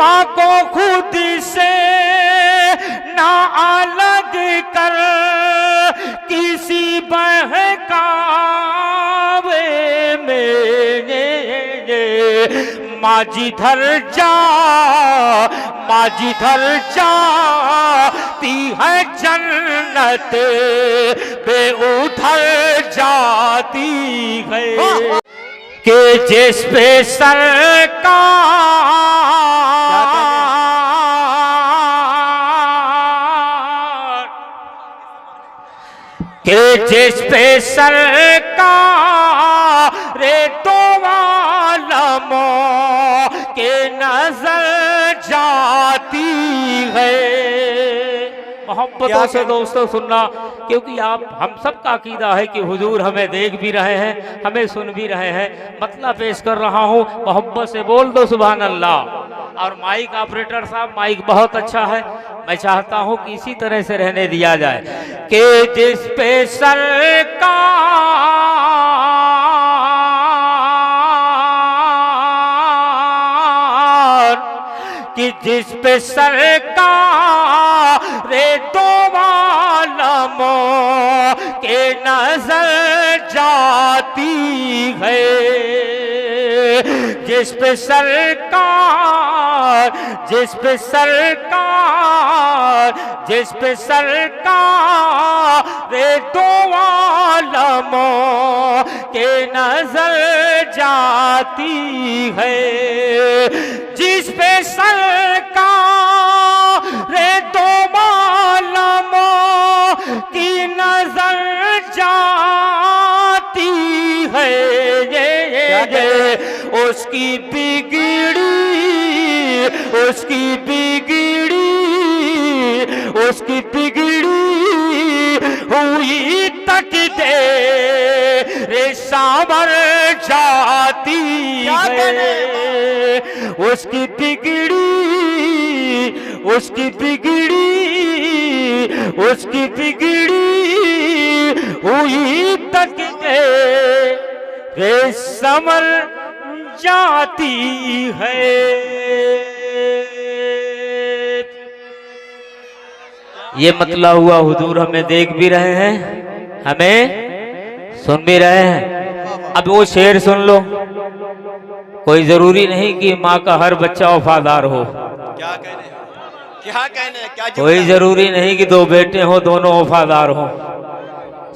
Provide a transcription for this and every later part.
माँ को खुद से ना अलग कर किसी बहकावे में, माँ जिधर जा माँ जिधर जाती है जन्नत पे उधर जाती है। कि जिस पे सरकार के जिस पे सरकार रे तो आलमों के नजर जाती है। मोहब्बतों से दोस्तों सुनना, क्योंकि आप हम सब का अकीदा है कि हुजूर हमें देख भी रहे हैं, हमें सुन भी रहे हैं। मतलब पेश कर रहा हूँ, मोहब्बत से बोल दो सुभान अल्लाह। और माइक ऑपरेटर साहब, माइक बहुत अच्छा है, मैं चाहता हूँ कि इसी तरह से रहने दिया जाए। कि जिस पे सरकार कि जिस पे सरकार रे दो आलमों के नजर जाती है। जिस पे सरकार जिस पे सरकार जिस पे सरकार रे दो आलमों के नजर जाती है। जिस पे सरकार रे दो आलमों की नजर जाती है, उसकी बिगड़ी हुई तक दे रे सावर जाती है। उसकी बिगड़ी हुई तक दे रे समर जाती है। ये मतलब हुआ हुजूर हमें देख भी रहे हैं, हमें सुन भी रहे हैं। अब वो शेर सुन लो। कोई जरूरी नहीं कि माँ का हर बच्चा वफादार हो। क्या कहने कोई जरूरी नहीं कि दो बेटे हो दोनों वफादार हो।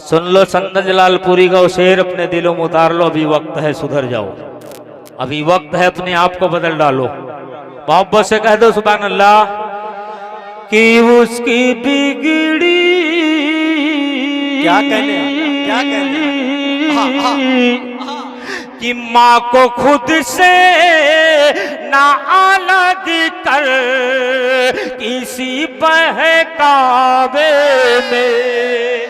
सुन लो संत जलालपुरी का वो शेर, अपने दिलों में उतार लो। अभी वक्त है सुधर जाओ, अभी वक्त है अपने आप को बदल डालो। मोहब्बत से कह दो सुभान अल्लाह। कि उसकी बिगड़ी क्या कहने कि माँ को खुद से ना अलग कर किसी बहकावे में।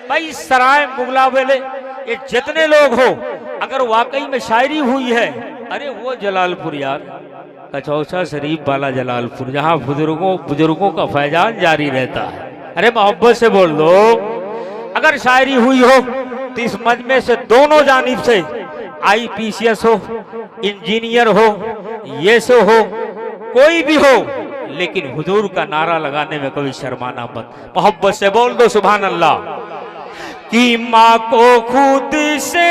भाई सराय मुगला वेले ये जितने लोग हो, अगर वाकई में शायरी हुई है, अरे वो जलालपुर यार, कचौसा शरीफ वाला जलालपुर, जहाँ बुजुर्गों का फैजान जारी रहता है। अरे मोहब्बत से बोल दो। अगर शायरी हुई हो तो इस मजमे से दोनों जानिब से, IPCS हो, इंजीनियर हो, येसो हो, कोई भी हो, लेकिन हुजूर का नारा लगाने में कभी शर्माना मत। मोहब्बत से बोल दो सुभान अल्लाह। कि माँ को खुद से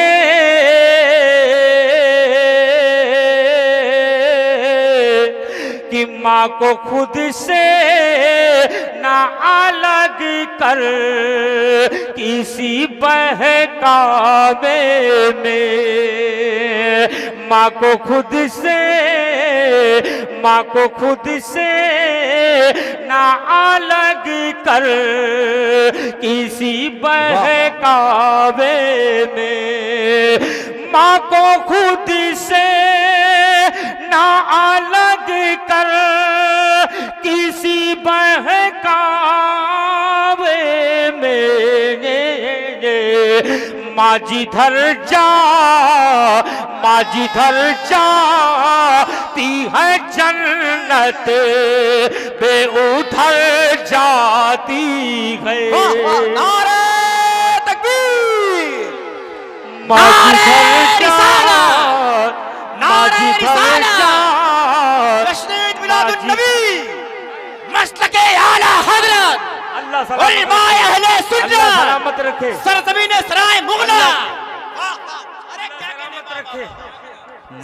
माँ को खुद से ना अलग कर किसी बहकावे में। माँ को खुद से ना अलग कर किसी बहकावे में। माँ को खुद से ना अलग कर किसी बहकावे में। माँ जिधर जाती है जन्नत पे उधर जाती है। नारे तकबीर, माँ जिधर मिलादुन नबी मसलके आला हजरत अल्लाह उलमाए अहले सुन्नत सलामत रखे। सरजमीन सराय मुगला।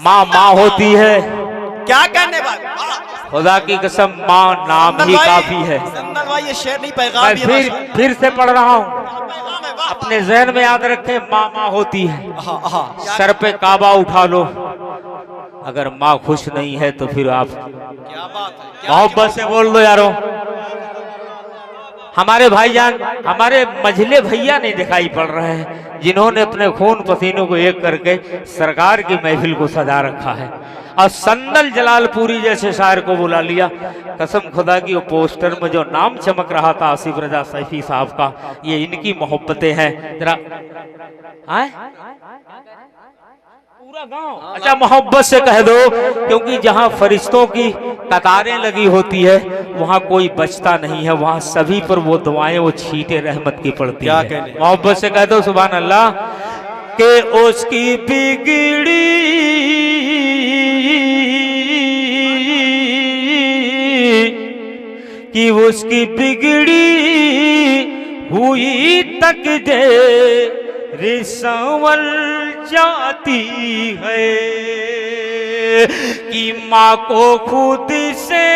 माँ माँ होती है, क्या कहने भाई, खुदा की कसम माँ नाम ही काफी है। संदल भाई ये शेर नहीं पैगाम मैं भी है, फिर से पढ़ रहा हूँ, पैगाम है, वाह, अपने जहन में याद रखें, माँ माँ होती है। हाँ, हाँ, सर पे काबा उठा लो, अगर माँ खुश नहीं है तो फिर आप क्या बात है, क्या मोहब्बत से बोल दो यारो। हमारे भाईजान, हमारे मझले भैया नहीं दिखाई पड़ रहे हैं, जिन्होंने अपने खून पसीनों को एक करके सरकार की महफिल को सजा रखा है, और संदल जलालपुरी जैसे शायर को बुला लिया। कसम खुदा की, वो पोस्टर में जो नाम चमक रहा था आसिफ रजा सैफी साहब का, ये इनकी मोहब्बतें हैं। जरा आए पूरा गांव, अच्छा मोहब्बत से कह दो, क्योंकि जहां फरिश्तों की कतारें लगी होती है वहां कोई बचता नहीं है, वहां सभी पर वो दुआएं, वो छींटे रहमत की पड़ती क्या है। कहने? मोहब्बत से कह दो सुभान अल्लाह। के उसकी बिगड़ी कि उसकी बिगड़ी हुई तकदीर संवर जाती है, कि माँ को खुद से,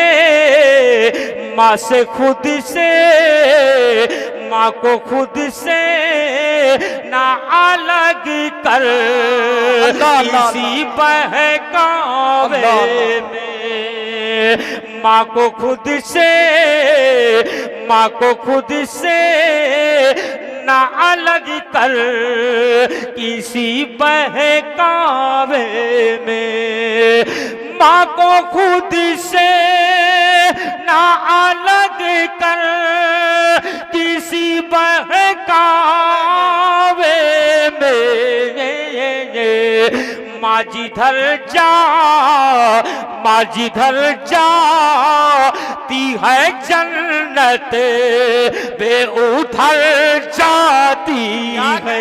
माँ से खुद से, माँ को खुद से ना अलग कर किसी बहकावे में, माँ को खुद से, माँ को खुद से ना अलग कर किसी बहकावे में, माँ को खुद से ना अलग कर किसी बहकावे में, माँ जिधर जा, माँ जिधर जाती है जन्नत वे उधर जाती है,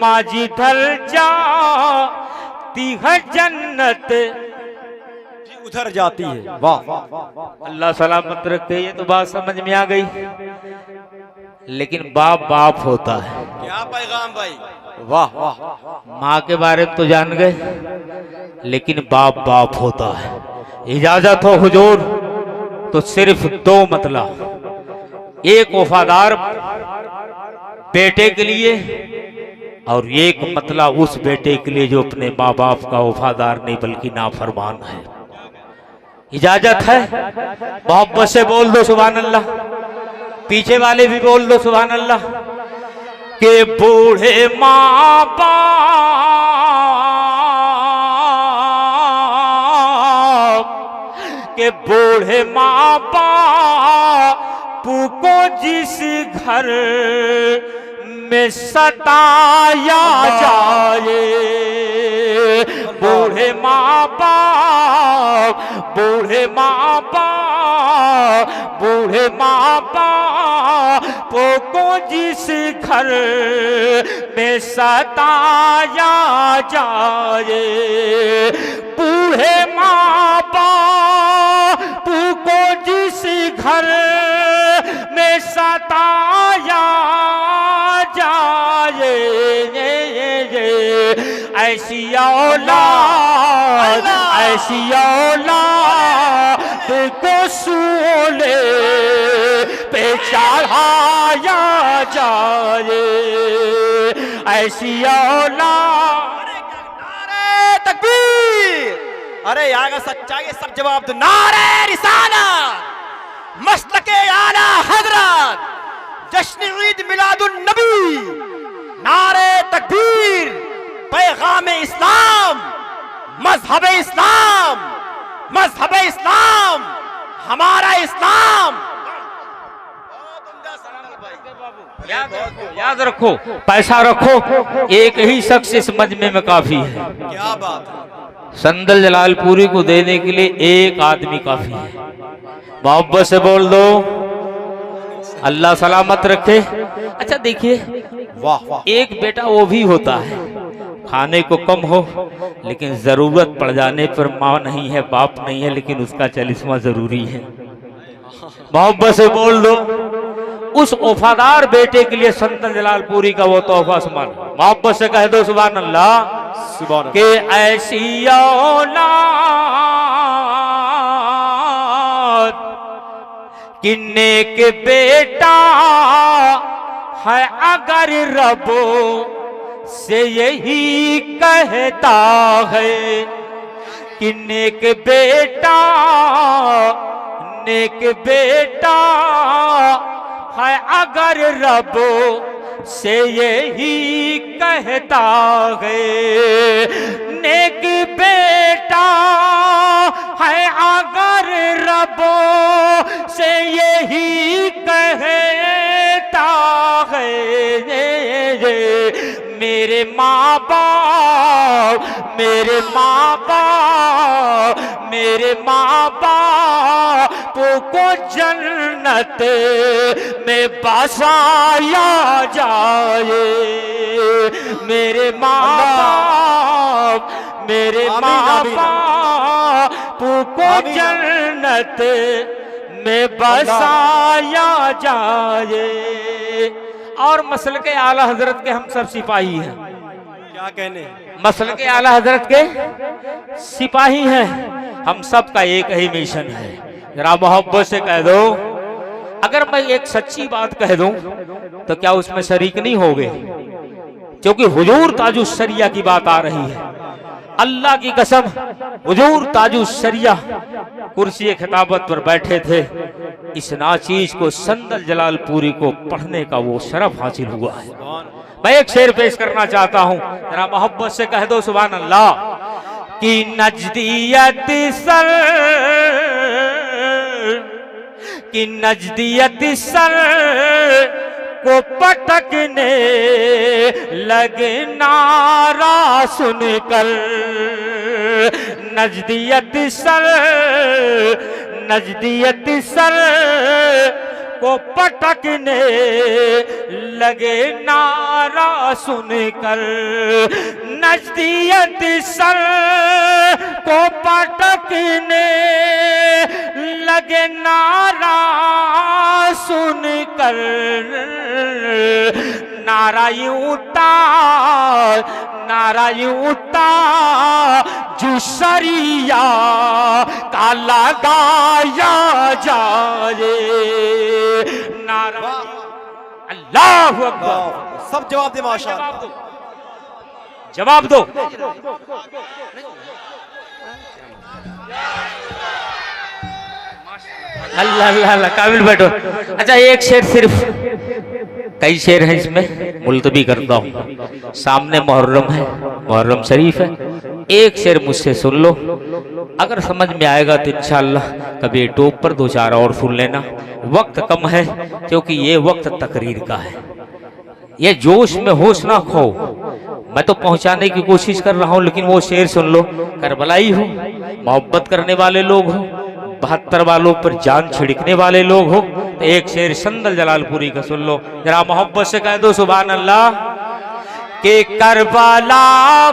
माँ जिधर जाती है जन्नत उधर जाती है। वाह, अल्लाह सलामत रखे। ये तो बात समझ में आ गई, लेकिन बाप बाप होता है। क्या पैगाम भाई, वाह वाह, माँ के बारे में तो जान गए, लेकिन बाप बाप होता है। इजाजत हो हुजूर तो सिर्फ दो मतला, एक वफादार बेटे के लिए और एक मतला उस बेटे के लिए जो अपने माँ बाप का वफादार नहीं बल्कि नाफरमान है। इजाजत है, मोहब्बत से बोल दो सुभान अल्लाह। पीछे वाले भी बोल दो सुभान अल्लाह। के बूढ़े माँ बाप, के बूढ़े माँ बाप को जिस घर में सताया जाए, बूढ़े माँ बाप, बूढ़े माँ बाप, बूढ़े माँ बाप को जिस घर में सताया जाए, बूढ़े माँ बाप को जिस घर में सताया जाए, ऐसी औलाद, ऐसी औलाद को सूले पे चढ़ाया जाए, ऐसी औलाद। नारे तकबीर, अरे आगा सच्चाई सब जवाब दो। नारे रिसालत मसलके आला हजरत जश्न ईद मिलादुन नबी, नारे तकबीर, पैगाम इस्लाम, मजहब इस्लाम, मजहब इस्लाम, हमारा इस्लाम। याद रखो, पैसा रखो, एक ही शख्स इस मजमे में काफी है। क्या बात है, संदल जलालपुरी को देने के लिए एक आदमी काफी है। मोहब्बत से बोल दो, अल्लाह सलामत रखे। अच्छा देखिए, वाह वाह, एक बेटा वो भी होता है, खाने को कम हो, लेकिन जरूरत पड़ जाने पर माँ नहीं है, बाप नहीं है, लेकिन उसका चलिस्मा जरूरी है। मोहब्बत से बोल दो, उस वफादार बेटे के लिए संत जलालपुरी का वो तोहफा सुभान। मोहब्बत से कह दो सुभान अल्लाह। सुभान के ऐसी औलाद कि नेक बेटा है अगर रबो से यही कहता है कि नेक बेटा है अगर रबो से यही कहता है। नेक बेटा है अगर रबो से यही कहता है। मेरे माँ बाप को जन्नत में बसाया जाए। मेरे माँ बाप को जन्नत में बसाया जाए। और मसल के आला हजरत के हम सब सिपाही हैं। क्या कहने, मसल के आला हजरत के सिपाही हैं। हम सब का एक ही मिशन है। जरा मोहब्बत से कह दो, अगर मैं एक सच्ची बात कह दूं तो क्या उसमें शरीक नहीं होगे? क्योंकि हुजूर ताजुस्सरिया की बात आ रही है। अल्लाह की कसम, हुजूर ताजुस्सरिया कुर्सी खिताबत पर बैठे थे। इस नाचीज को संदल जलालपुरी को पढ़ने का वो शरफ हासिल हुआ है। मैं एक शेर पेश करना चाहता हूं, जरा मोहब्बत से कह दो सुभान अल्लाह। कि नजदियत सर को पटकने लगे नारा सुनकर। नजदियत सर को पटकने लगे नारा सुनकर। नजदियत सर को पटकने लगे नारा सुनकर। नारा यूं था जो सरिया का लगाया जाए। नारा अल्लाह अकबर। सब जवाब दे माशाअल्लाह। जवाब दो। अल्लाह अल्लाह अल्लाह, काबिल बैठो। अच्छा, एक शेर सिर्फ, कई शेर हैं इसमें, मुलतवी करता हूँ। सामने मुहर्रम है, मुहर्रम शरीफ है। एक शेर मुझसे सुन लो, अगर समझ में आएगा तो इंशाअल्लाह कभी टॉप पर दो चार और सुन लेना। वक्त कम है क्योंकि ये वक्त तकरीर का है। ये जोश में होश ना खो। मैं तो पहुंचाने की कोशिश कर रहा हूं, लेकिन वो शेर सुन लो। करबलाई हो, मोहब्बत करने वाले लोग हो, 72 वालों पर जान छिड़कने वाले लोग हो, तो एक शेर संदल जलालपुरी का सुन लो। जरा मोहब्बत से कह दो सुभान अल्लाह। के करबला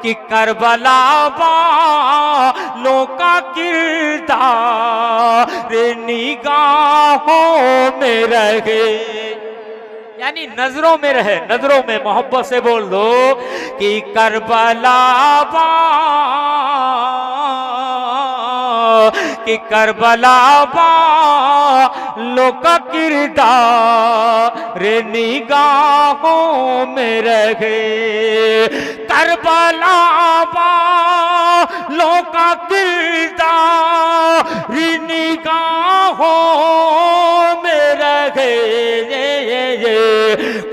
कि करबला वालों का किरदार निगाहों में रहे, यानी नजरों में रहे, नजरों में। मोहब्बत से बोल दो कि करबला वालों का किरदार निगाहों में रहे। करबला वालों का किरदार निगाहों में रहे।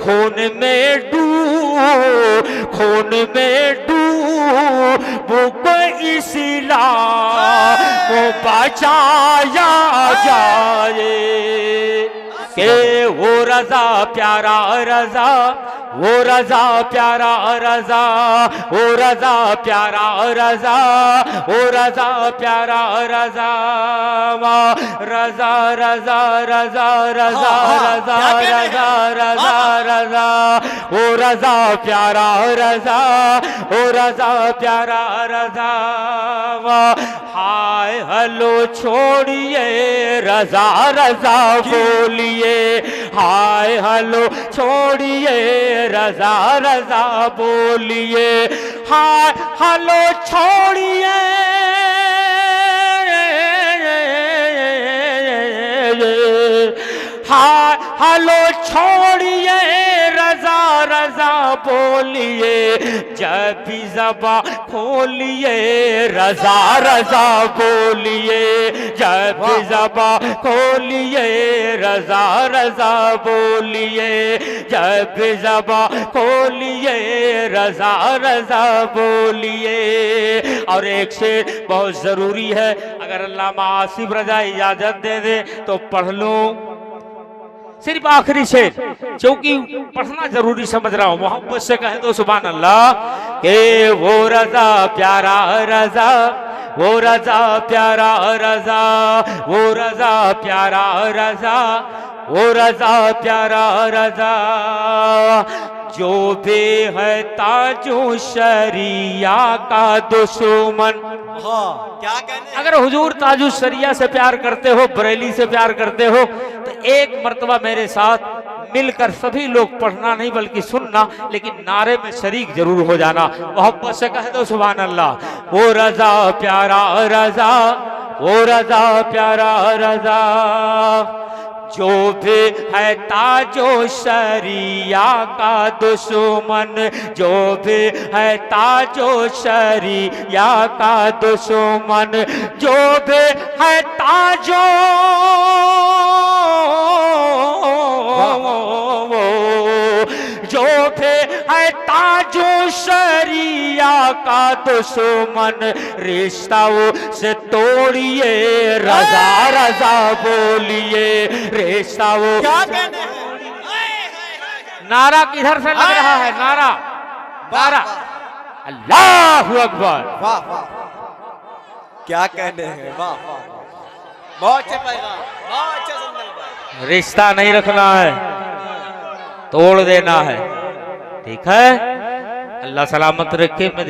खून में डूब इस्लाम को बचाया जाए। के वो रजा प्यारा रजा, वो रजा प्यारा रजा, वो रजा प्यारा रजा, वो रजा प्यारा रजा, रजा रजा रजा रजा रजा रजा रजा रजा, वो रजा प्यारा रजा, वो रजा प्यारा रजा। हाय हलो छोड़िए रजा रजा बोलिए, हाय हलो छोड़िए रजा रजा बोलिए, हाय हलो छोड़िए हाय हलो छोड़िए रजा रजा बोलिए, जब भी ज़बां खोलिए रजा रजा बोलिए, जब भी ज़बां खोलिए रजा रजा बोलिए, जब भी ज़बां खोलिए रजा रजा बोलिए। और एक शेर बहुत ज़रूरी है, अगर अल्लामा आसिफ रजा इजाज़त दे दे तो पढ़ लूँ, सिर्फ आखिरी शेर, क्योंकि पढ़ना जरूरी समझ रहा हूं, मोहब्बत से कहें तो सुभान अल्लाह। के वो रजा प्यारा रजा, वो रजा प्यारा रजा, वो रजा प्यारा रजा, वो रजा प्यारा रजा, जो भी है ताजो शरिया का दुश्मन। हाँ, क्या कहने? अगर हुजूर ताजु शरिया से प्यार करते हो, बरेली से प्यार करते हो, तो एक मर्तबा मेरे साथ मिलकर सभी लोग पढ़ना नहीं बल्कि सुनना, लेकिन नारे में शरीक जरूर हो जाना। मोहब्बत से कह दो सुभान अल्लाह। वो रजा प्यारा रजा, वो रजा प्यारा रजा, जो भी है ताजो शरिया का दुश्मन, जो भी है ताजो शरिया का दुश्मन, जो भी है ताजो जो भी है ताजो शरिया का दुश्मन, रिश्ता से तोड़िए रजा रजा बोलिए, रिश्ता क्या कहने? नारा किधर से लग रहा है? नारा नारा अल्लाहु अकबर। वाह वाह, क्या कहने हैं? वाह वाह, बहुत अच्छा पैगाम, बहुत अच्छा संदेश। रिश्ता नहीं रखना है, तोड़ देना है, ठीक है। अल्लाह सलामत रखे। मैं